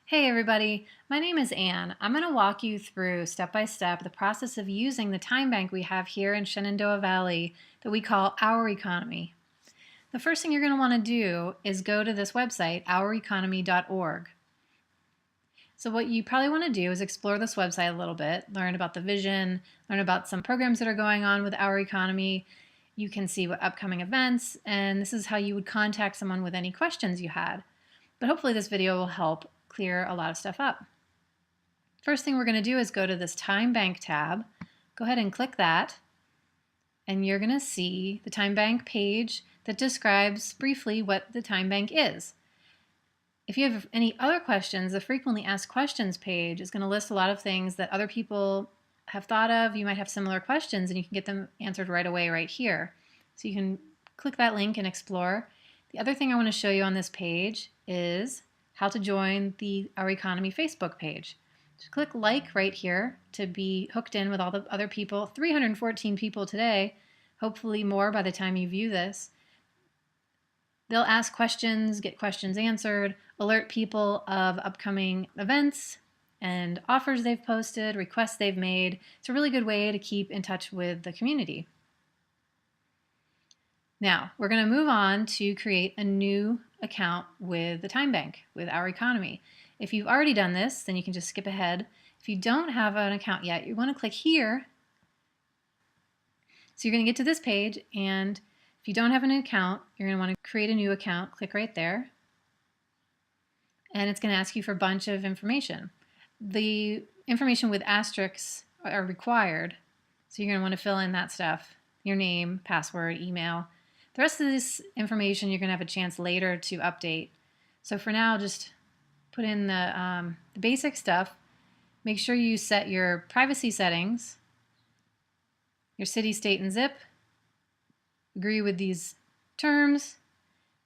Hey everybody, my name is Anne. I'm going to walk you through step by step the process of using the time bank we have here in Shenandoah Valley that we call Our Economy. The first thing you're going to want to do is go to this website, houreconomy.org. So what you probably want to do is explore this website a little bit, learn about the vision, learn about some programs that are going on with Our Economy. You can see what upcoming events, and this is how you would contact someone with any questions you had. But hopefully this video will help clear a lot of stuff up. First thing we're going to do is go to this Time Bank tab. Go ahead and click that, and you're going to see the Time Bank page that describes briefly what the Time Bank is. If you have any other questions, the Frequently Asked Questions page is going to list a lot of things that other people have thought of. You might have similar questions, and you can get them answered right away right here. So you can click that link and explore. The other thing I want to show you on this page is how to join the Our Economy Facebook page. Just click like right here to be hooked in with all the other people, 314 people today, hopefully more by the time you view this. They'll ask questions, get questions answered, alert people of upcoming events and offers they've posted, requests they've made. It's a really good way to keep in touch with the community. Now, we're going to move on to create a new account with the Time Bank, with Our Economy. If you've already done this, then you can just skip ahead. If you don't have an account yet, you want to click here. So you're going to get to this page, and if you don't have an account, you're going to want to create a new account. Click right there. And it's going to ask you for a bunch of information. The information with asterisks are required, so you're going to want to fill in that stuff, your name, password, email. The rest of this information you're going to have a chance later to update. So for now, just put in the basic stuff. Make sure you set your privacy settings, your city, state, and zip. Agree with these terms.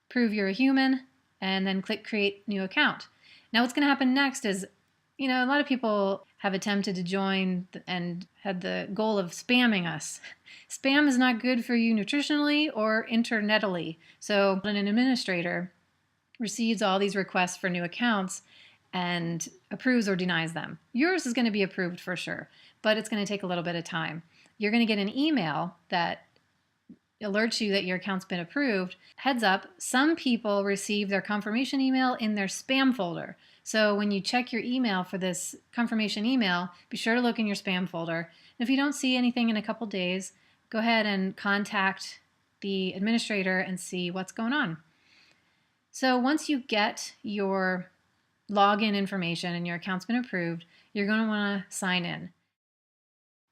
Prove you're a human, and then click Create New Account. Now what's going to happen next is, a lot of people have attempted to join and had the goal of spamming us. Spam is not good for you nutritionally or internetally. So when an administrator receives all these requests for new accounts and approves or denies them, yours is going to be approved for sure, but it's going to take a little bit of time. You're going to get an email that alerts you that your account's been approved. Heads up, some people receive their confirmation email in their spam folder. So when you check your email for this confirmation email, be sure to look in your spam folder. And if you don't see anything in a couple days, go ahead and contact the administrator and see what's going on. So once you get your login information and your account's been approved, you're going to want to sign in.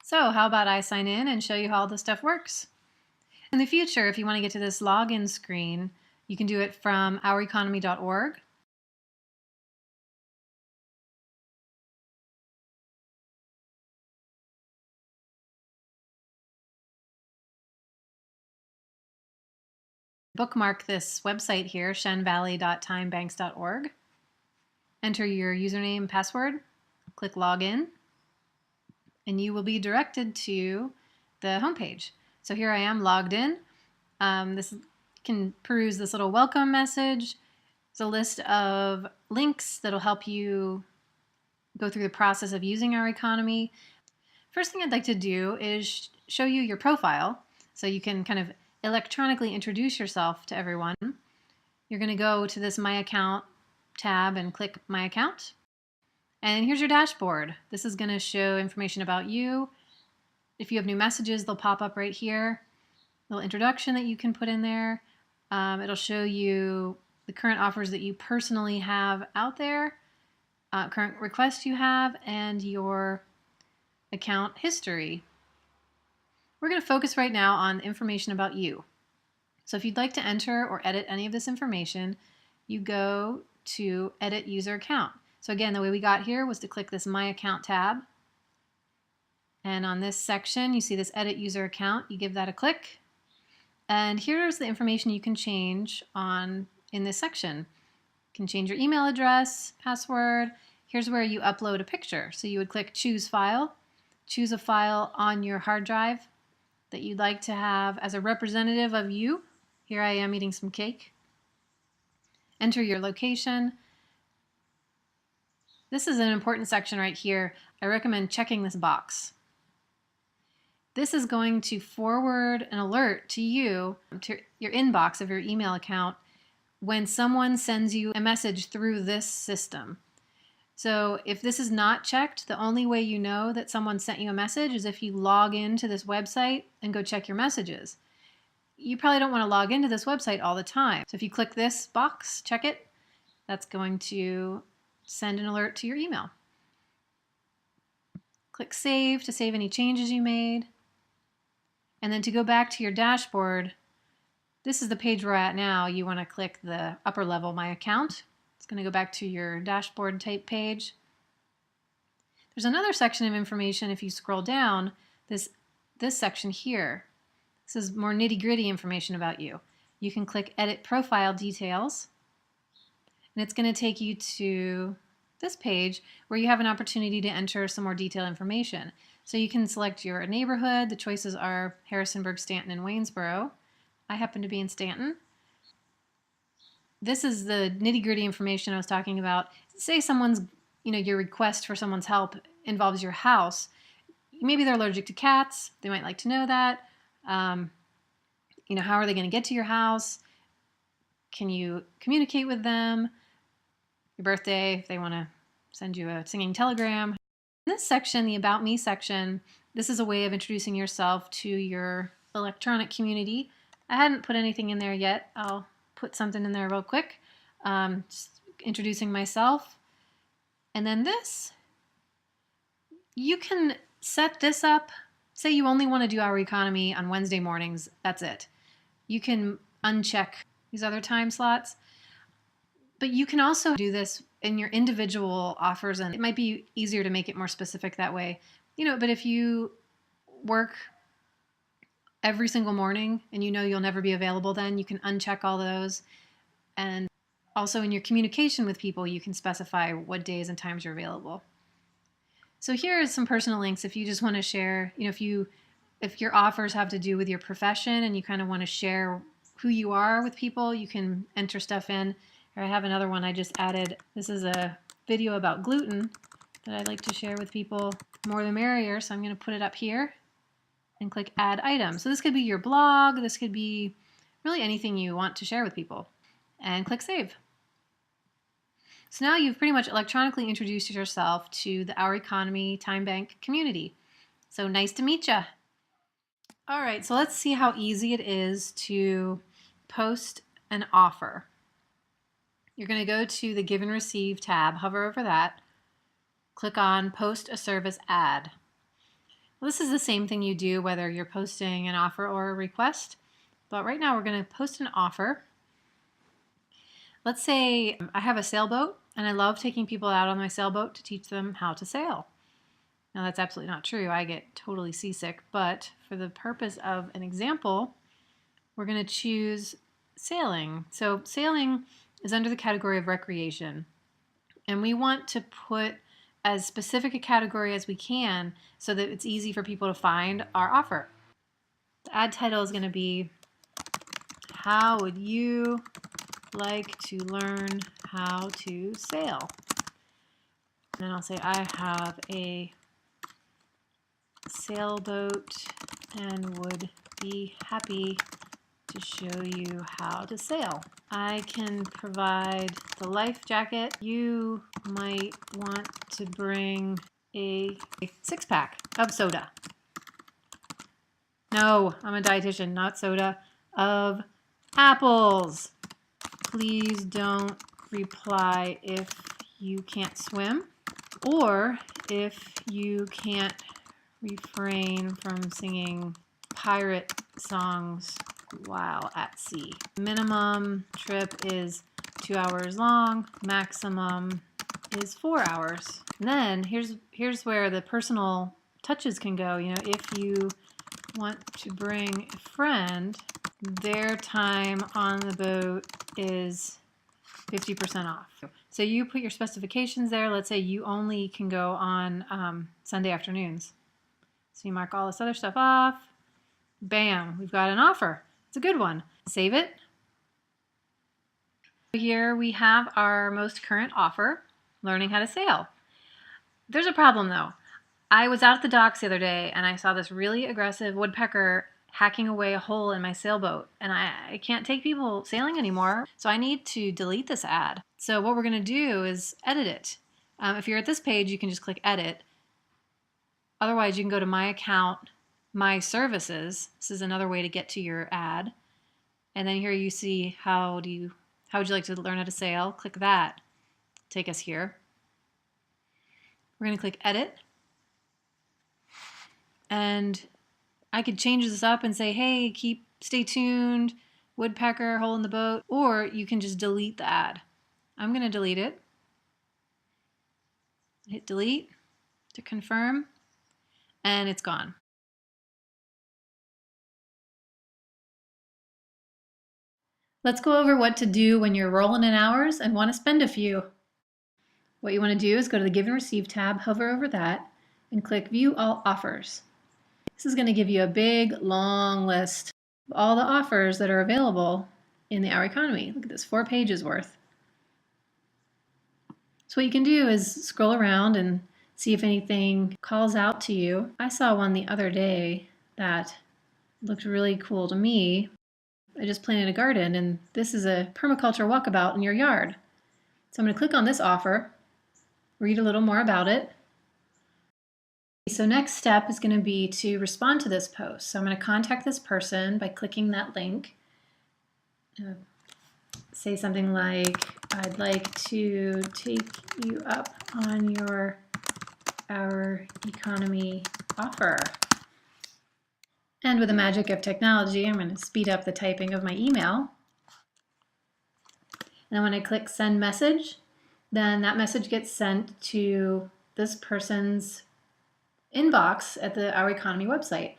So how about I sign in and show you how this stuff works? In the future, if you want to get to this login screen, you can do it from houreconomy.org. Bookmark this website here, shenvalley.timebanks.org. Enter your username and password, click Login, and you will be directed to the homepage. So here I am logged in. This can peruse this little welcome message. It's a list of links that'll help you go through the process of using Our Economy. First thing I'd like to do is show you your profile so you can kind of electronically introduce yourself to everyone. You're going to go to this My Account tab and click My Account. And here's your dashboard. This is going to show information about you. If you have new messages, they'll pop up right here. A little introduction that you can put in there. It'll show you the current offers that you personally have out there, current requests you have, and your account history. We're going to focus right now on information about you. So if you'd like to enter or edit any of this information, you go to Edit User Account. So again, the way we got here was to click this My Account tab. And on this section, you see this Edit User Account. You give that a click. And here's the information you can change in this section. You can change your email address, password. Here's where you upload a picture. So you would click Choose File. Choose a file on your hard drive that you'd like to have as a representative of you. Here I am eating some cake. Enter your location. This is an important section right here. I recommend checking this box. This is going to forward an alert to you, to your inbox of your email account, when someone sends you a message through this system. So if this is not checked, the only way you know that someone sent you a message is if you log into this website and go check your messages. You probably don't want to log into this website all the time. So if you click this box, check it, that's going to send an alert to your email. Click Save to save any changes you made. And then to go back to your dashboard, this is the page we're at now. You want to click the upper level, My Account. It's going to go back to your dashboard type page. There's another section of information if you scroll down, this section here. This is more nitty-gritty information about you. You can click Edit Profile Details, and it's going to take you to this page where you have an opportunity to enter some more detailed information. So you can select your neighborhood. The choices are Harrisonburg, Stanton, and Waynesboro. I happen to be in Stanton. This is the nitty-gritty information I was talking about. Say someone's, your request for someone's help involves your house. Maybe they're allergic to cats. They might like to know that. How are they going to get to your house? Can you communicate with them? Your birthday, if they want to send you a singing telegram. In this section, the About Me section, this is a way of introducing yourself to your electronic community. I hadn't put anything in there yet. I'll put something in there real quick. Just introducing myself. And then this, you can set this up. Say you only want to do Our Economy on Wednesday mornings, that's it. You can uncheck these other time slots. But you can also do this in your individual offers, and it might be easier to make it more specific that way. But if you work every single morning and you'll never be available then, you can uncheck all those. And also in your communication with people, you can specify what days and times you're available. So here is some personal links if you just want to share, if your offers have to do with your profession and you kind of want to share who you are with people, you can enter stuff in. Here I have another one I just added. This is a video about gluten that I'd like to share with people. More the merrier, so I'm going to put it up here and click Add Item. So this could be your blog, this could be really anything you want to share with people. And click Save. So now you've pretty much electronically introduced yourself to the Our Economy Time Bank community. So nice to meet ya. All right, so let's see how easy it is to post an offer. You're going to go to the Give and Receive tab, hover over that, click on Post a Service Ad. Well, this is the same thing you do whether you're posting an offer or a request, but right now we're going to post an offer. Let's say I have a sailboat and I love taking people out on my sailboat to teach them how to sail. Now that's absolutely not true. I get totally seasick, but for the purpose of an example, we're going to choose sailing. So sailing is under the category of recreation, and we want to put as specific a category as we can so that it's easy for people to find our offer. The ad title is going to be, How would you like to learn how to sail? And then I'll say I have a sailboat and would be happy to show you how to sail. I can provide the life jacket. You might want to bring a 6-pack of soda. No, I'm a dietitian, not soda. Of apples. Please don't reply if you can't swim or if you can't refrain from singing pirate songs while at sea. Minimum trip is 2 hours long, maximum is 4 hours. And then here's where the personal touches can go. If you want to bring a friend, their time on the boat is 50% off. So you put your specifications there. Let's say you only can go on Sunday afternoons. So you mark all this other stuff off. Bam, we've got an offer. It's a good one. Save it. Here we have our most current offer, learning how to sail. There's a problem though. I was out at the docks the other day and I saw this really aggressive woodpecker hacking away a hole in my sailboat, and I can't take people sailing anymore, so I need to delete this ad. So what we're going to do is edit it. If you're at this page, you can just click edit. Otherwise, you can go to my account, my services. This is another way to get to your ad. And then here you see how would you like to learn how to sail? Click that. Take us here. We're going to click edit. And I could change this up and say, hey, stay tuned, woodpecker, hole in the boat, or you can just delete the ad. I'm going to delete it. Hit delete to confirm, and it's gone. Let's go over what to do when you're rolling in hours and want to spend a few. What you want to do is go to the Give and Receive tab, hover over that, and click View All Offers. This is going to give you a big, long list of all the offers that are available in the Our Economy. Look at this, 4 pages worth. So what you can do is scroll around and see if anything calls out to you. I saw one the other day that looked really cool to me. I just planted a garden, and this is a permaculture walkabout in your yard. So I'm going to click on this offer, read a little more about it. So next step is going to be to respond to this post. So I'm going to contact this person by clicking that link. Say something like, I'd like to take you up on your Our Economy offer. And with the magic of technology, I'm going to speed up the typing of my email. And when I click send message, then that message gets sent to this person's inbox at the Our Economy website.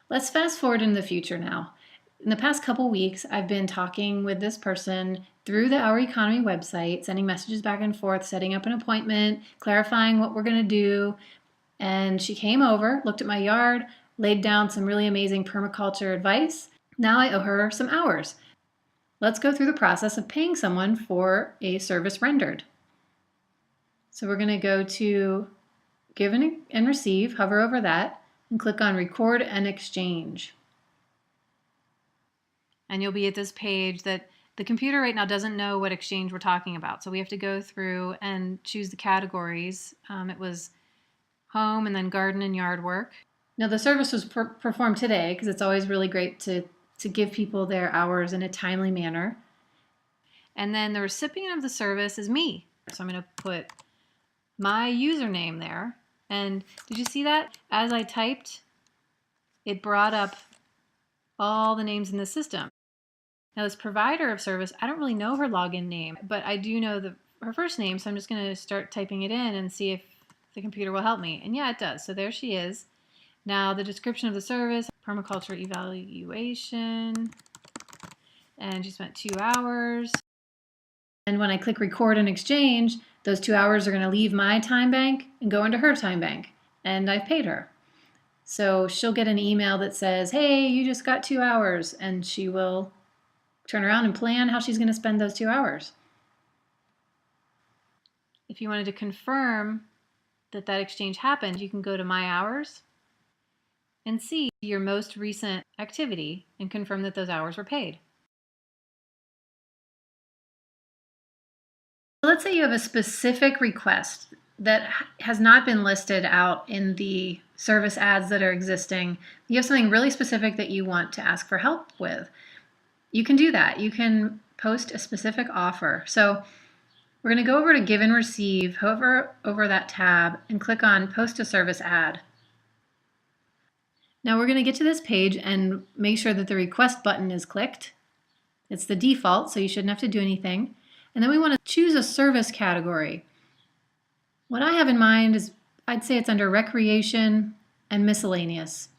Let's fast forward into the future now. In the past couple weeks, I've been talking with this person through the Our Economy website, sending messages back and forth, setting up an appointment, clarifying what we're going to do. And she came over, looked at my yard, laid down some really amazing permaculture advice. Now I owe her some hours. Let's go through the process of paying someone for a service rendered. So we're going to go to Give and Receive, hover over that, and click on Record and Exchange. And you'll be at this page that the computer right now doesn't know what exchange we're talking about. So we have to go through and choose the categories. It was home and then garden and yard work. Now the service was performed today because it's always really great to give people their hours in a timely manner. And then the recipient of the service is me. So I'm going to put my username there. And did you see that? As I typed, it brought up all the names in the system. Now this provider of service, I don't really know her login name, but I do know her first name, so I'm just going to start typing it in and see if the computer will help me. And yeah, it does. So there she is. Now the description of the service, permaculture evaluation, and she spent 2 hours. And when I click record and exchange, those 2 hours are going to leave my time bank and go into her time bank, and I've paid her. So she'll get an email that says, hey, you just got 2 hours, and she will turn around and plan how she's going to spend those 2 hours. If you wanted to confirm that exchange happened, you can go to My Hours and see your most recent activity and confirm that those hours were paid. Let's say you have a specific request that has not been listed out in the service ads that are existing. You have something really specific that you want to ask for help with. You can do that. You can post a specific offer. So we're going to go over to Give and Receive, hover over that tab, and click on Post a Service Ad. Now we're going to get to this page and make sure that the request button is clicked. It's the default, so you shouldn't have to do anything. And then we want to choose a service category. What I have in mind is, I'd say it's under Recreation and Miscellaneous.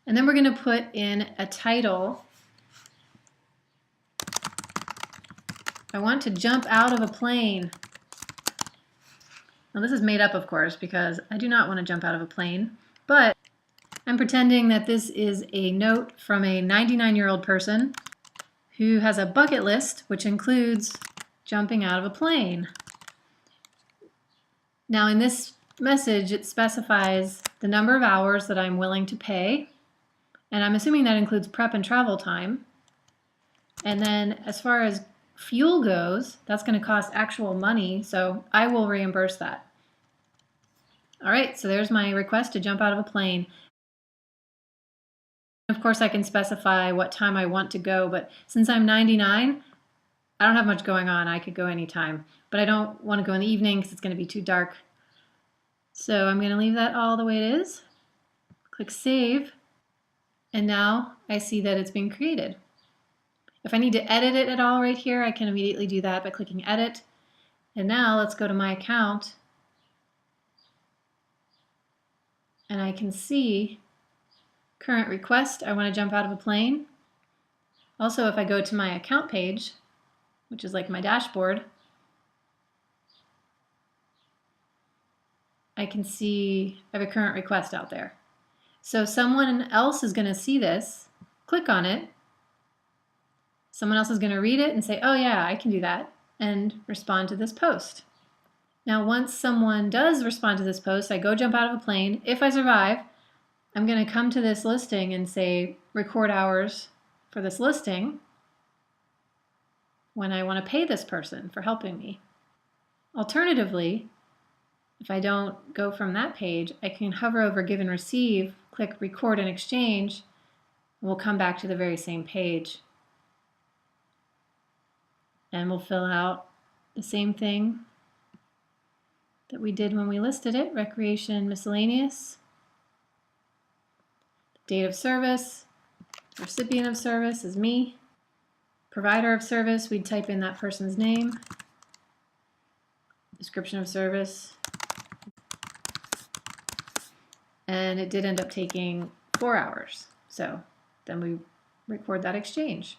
And then we're going to put in a title. I want to jump out of a plane. Now this is made up, of course, because I do not want to jump out of a plane, but I'm pretending that this is a note from a 99-year-old person who has a bucket list, which includes jumping out of a plane. Now in this message, it specifies the number of hours that I'm willing to pay, and I'm assuming that includes prep and travel time. And then as far as fuel goes, that's going to cost actual money, so I will reimburse that. All right, so there's my request to jump out of a plane. Of course, I can specify what time I want to go, but since I'm 99, I don't have much going on. I could go anytime, but I don't want to go in the evening because it's going to be too dark. So I'm going to leave that all the way it is. Click Save, and now I see that it's been created. If I need to edit it at all right here, I can immediately do that by clicking Edit. And now let's go to my account, and I can see current request, I want to jump out of a plane. Also, if I go to my account page, which is like my dashboard, I can see I have a current request out there. So someone else is going to see this, click on it, someone else is going to read it and say, oh yeah, I can do that, and respond to this post. Now once someone does respond to this post, I go jump out of a plane. If I survive, I'm going to come to this listing and say record hours for this listing when I want to pay this person for helping me. Alternatively, if I don't go from that page, I can hover over Give and Receive, click Record and Exchange, and we'll come back to the very same page. And we'll fill out the same thing that we did when we listed it, Recreation Miscellaneous. Date of service, recipient of service is me. Provider of service, we'd type in that person's name. Description of service. And it did end up taking 4 hours. So then we record that exchange.